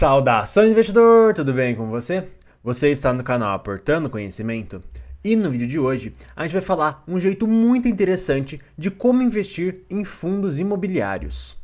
Saudações, investidor! Tudo bem com você? Você está no canal Aportando Conhecimento? E no vídeo de hoje, a gente vai falar um jeito muito interessante de como investir em fundos imobiliários.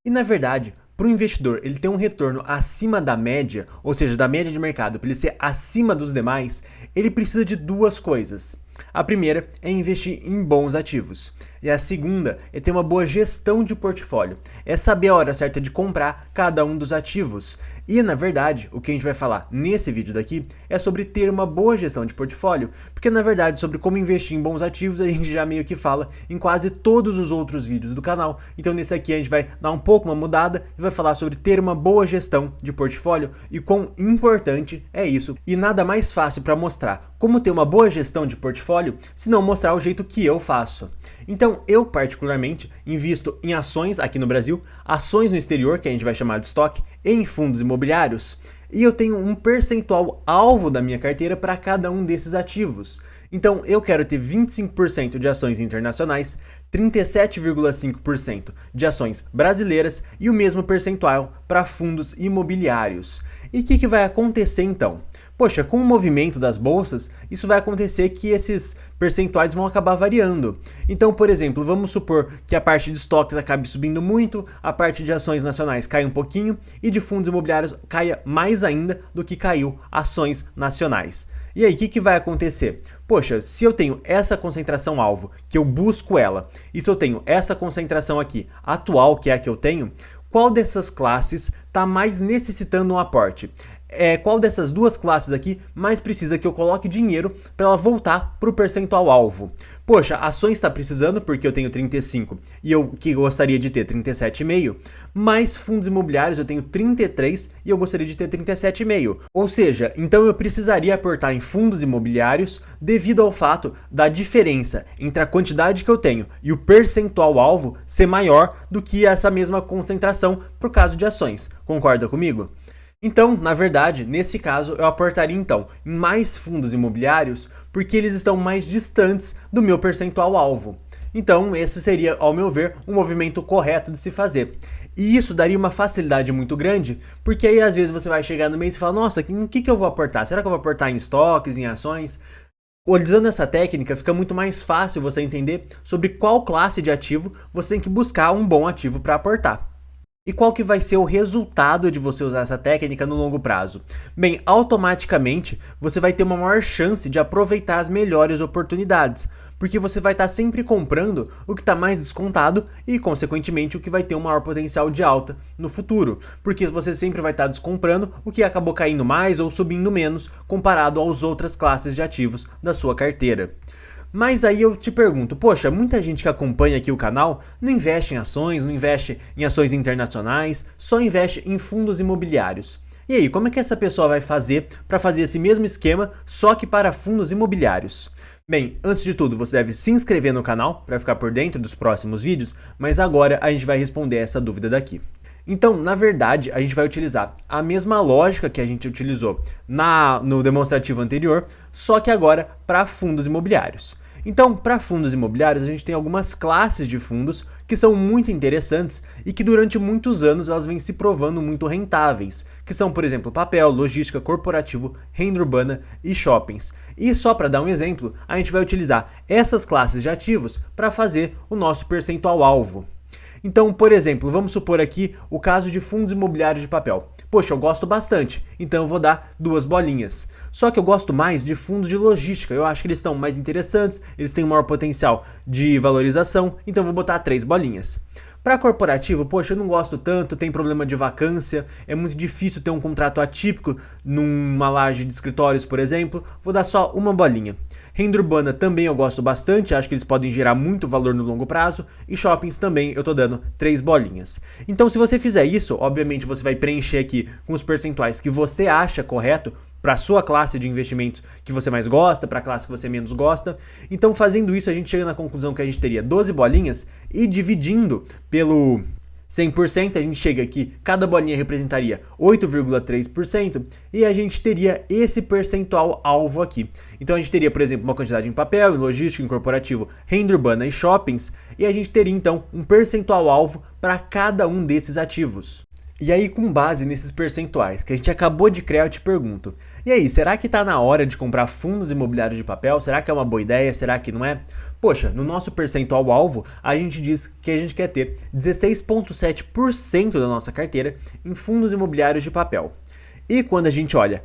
E na verdade, para o investidor ele ter um retorno acima da média, ou seja, da média de mercado, para ele ser acima dos demais, ele precisa de duas coisas. A primeira é investir em bons ativos. E a segunda é ter uma boa gestão de portfólio. É saber a hora certa de comprar cada um dos ativos. E, na verdade, o que a gente vai falar nesse vídeo daqui é sobre ter uma boa gestão de portfólio, porque, na verdade, sobre como investir em bons ativos, a gente já meio que fala em quase todos os outros vídeos do canal. Então, nesse aqui, a gente vai dar um pouco uma mudada e vai falar sobre ter uma boa gestão de portfólio e quão importante é isso. E nada mais fácil para mostrar como ter uma boa gestão de portfólio, se não mostrar o jeito que eu faço. Então, eu particularmente invisto em ações aqui no Brasil, ações no exterior, que a gente vai chamar de estoque, em fundos imobiliários, e eu tenho um percentual alvo da minha carteira para cada um desses ativos. Então, eu quero ter 25% de ações internacionais, 37,5% de ações brasileiras e o mesmo percentual para fundos imobiliários. E o que vai acontecer então? Poxa, com o movimento das bolsas, isso vai acontecer que esses percentuais vão acabar variando. Então, por exemplo, vamos supor que a parte de estoques acabe subindo muito, a parte de ações nacionais caia um pouquinho e de fundos imobiliários caia mais ainda do que caiu ações nacionais. E aí, o que vai acontecer? Poxa, se eu tenho essa concentração alvo, que eu busco ela, e se eu tenho essa concentração aqui, atual, que é a que eu tenho, qual dessas classes está mais necessitando um aporte? Qual dessas duas classes aqui mais precisa que eu coloque dinheiro para ela voltar para o percentual alvo? Poxa, ações está precisando porque eu tenho 35 e eu que gostaria de ter 37,5, mas fundos imobiliários eu tenho 33 e eu gostaria de ter 37,5. Ou seja, então eu precisaria aportar em fundos imobiliários devido ao fato da diferença entre a quantidade que eu tenho e o percentual alvo ser maior do que essa mesma concentração para o caso de ações. Concorda comigo? Então, na verdade, nesse caso, eu aportaria então em mais fundos imobiliários porque eles estão mais distantes do meu percentual alvo. Então, esse seria, ao meu ver, um movimento correto de se fazer. E isso daria uma facilidade muito grande, porque aí às vezes você vai chegar no mês e falar, nossa, em que eu vou aportar? Será que eu vou aportar em estoques, em ações? Usando essa técnica, fica muito mais fácil você entender sobre qual classe de ativo você tem que buscar um bom ativo para aportar. E qual que vai ser o resultado de você usar essa técnica no longo prazo? Bem, automaticamente você vai ter uma maior chance de aproveitar as melhores oportunidades, porque você vai estar sempre comprando o que está mais descontado e, consequentemente, o que vai ter um maior potencial de alta no futuro, porque você sempre vai estar descomprando o que acabou caindo mais ou subindo menos comparado às outras classes de ativos da sua carteira. Mas aí eu te pergunto, poxa, muita gente que acompanha aqui o canal não investe em ações, não investe em ações internacionais, só investe em fundos imobiliários. E aí, como é que essa pessoa vai fazer para fazer esse mesmo esquema, só que para fundos imobiliários? Bem, antes de tudo, você deve se inscrever no canal para ficar por dentro dos próximos vídeos, mas agora a gente vai responder essa dúvida daqui. Então, na verdade, a gente vai utilizar a mesma lógica que a gente utilizou no demonstrativo anterior, só que agora para fundos imobiliários. Então, para fundos imobiliários, a gente tem algumas classes de fundos que são muito interessantes e que durante muitos anos elas vêm se provando muito rentáveis, que são, por exemplo, papel, logística, corporativo, renda urbana e shoppings. E só para dar um exemplo, a gente vai utilizar essas classes de ativos para fazer o nosso percentual alvo. Então, por exemplo, vamos supor aqui o caso de fundos imobiliários de papel. Poxa, eu gosto bastante, então eu vou dar 2 bolinhas. Só que eu gosto mais de fundos de logística, eu acho que eles são mais interessantes, eles têm um maior potencial de valorização, então eu vou botar 3 bolinhas. Para corporativo, poxa, eu não gosto tanto, tem problema de vacância, é muito difícil ter um contrato atípico numa laje de escritórios, por exemplo, vou dar só 1 bolinha. Renda urbana também eu gosto bastante, acho que eles podem gerar muito valor no longo prazo, e shoppings também eu tô dando 3 bolinhas. Então, se você fizer isso, obviamente você vai preencher aqui com os percentuais que você acha correto para a sua classe de investimentos que você mais gosta, para a classe que você menos gosta. Então, fazendo isso, a gente chega na conclusão que a gente teria 12 bolinhas e dividindo pelo 100%, a gente chega aqui, cada bolinha representaria 8,3% e a gente teria esse percentual alvo aqui. Então a gente teria, por exemplo, uma quantidade em papel, em logístico, em corporativo, renda urbana e shoppings, e a gente teria então um percentual alvo para cada um desses ativos. E aí, com base nesses percentuais que a gente acabou de criar, eu te pergunto: e aí, será que está na hora de comprar fundos imobiliários de papel? Será que é uma boa ideia? Será que não é? Poxa, no nosso percentual alvo, a gente diz que a gente quer ter 16,7% da nossa carteira em fundos imobiliários de papel. E quando a gente olha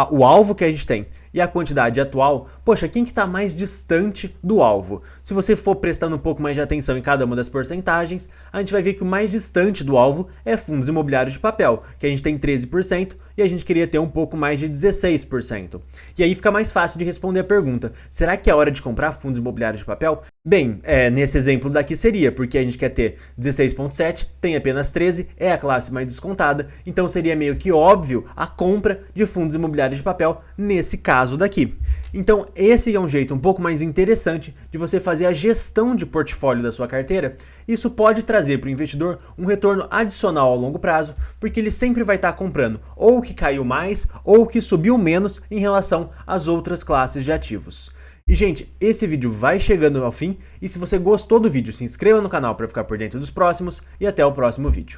o alvo que a gente tem e a quantidade atual, poxa, quem que está mais distante do alvo? Se você for prestando um pouco mais de atenção em cada uma das porcentagens, a gente vai ver que o mais distante do alvo é fundos imobiliários de papel, que a gente tem 13% e a gente queria ter um pouco mais de 16%. E aí fica mais fácil de responder a pergunta: será que é hora de comprar fundos imobiliários de papel? Bem, nesse exemplo daqui seria, porque a gente quer ter 16,7, tem apenas 13, é a classe mais descontada, então seria meio que óbvio a compra de fundos imobiliários de papel nesse caso daqui. Então esse é um jeito um pouco mais interessante de você fazer a gestão de portfólio da sua carteira. Isso pode trazer para o investidor um retorno adicional ao longo prazo, porque ele sempre vai estar comprando ou o que caiu mais ou o que subiu menos em relação às outras classes de ativos. E, gente, esse vídeo vai chegando ao fim, e se você gostou do vídeo, se inscreva no canal para ficar por dentro dos próximos, e até o próximo vídeo.